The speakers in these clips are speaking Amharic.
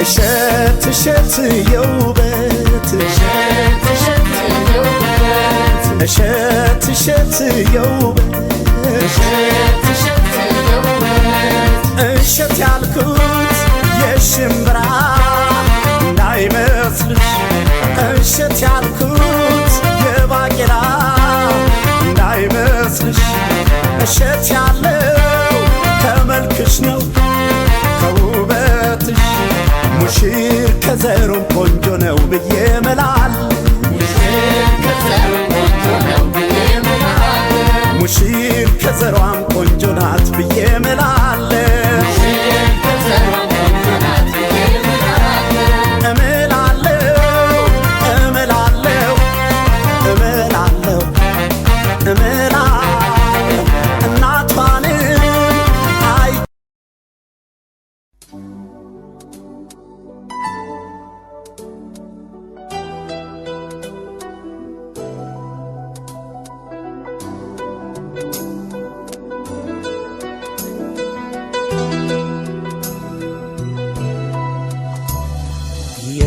እሸት እሸት የውበት እሸት እሸት የውበት እሸት ያልኩት የሽምብራ እንዳይመስልሽ እሸት ያልኩት የባቄላ እንዳይመስልሽ እሸት ያለው ከመልክሽ ነው ከውበትሽ ሙሽር ከዘሩም ቆንጆ ነው ብዬ እምላለሁ ሙሽር ከዘሯም ቆንጆ ናት ብዬ እምላለሁ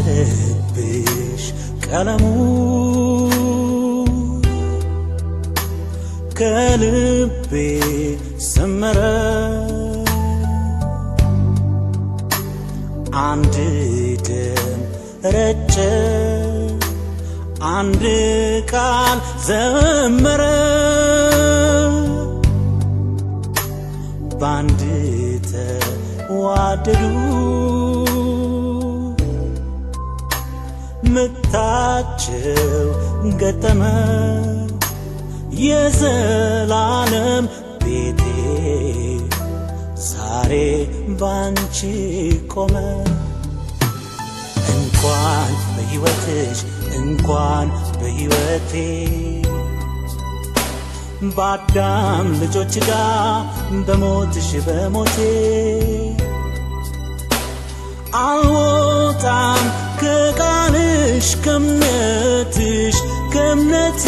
የልብሽ ቀለሙ ከልቤ ሰመረ አንድ ደም ረጨ አንድ ቃል ዘመረ ባንድ ተዋደዱ ምታቸው ገጠመ የዘላለም ቤቴ ዛሬ ባንቺ ቆመ እንኳን በሕይወትሽ እንኳን በሕይወቴ ባዳም ልጆች ጋር በሞትሽ በሞቴ አልወጣም ከቃልሽ ከእምነትሽ ከእምነቴ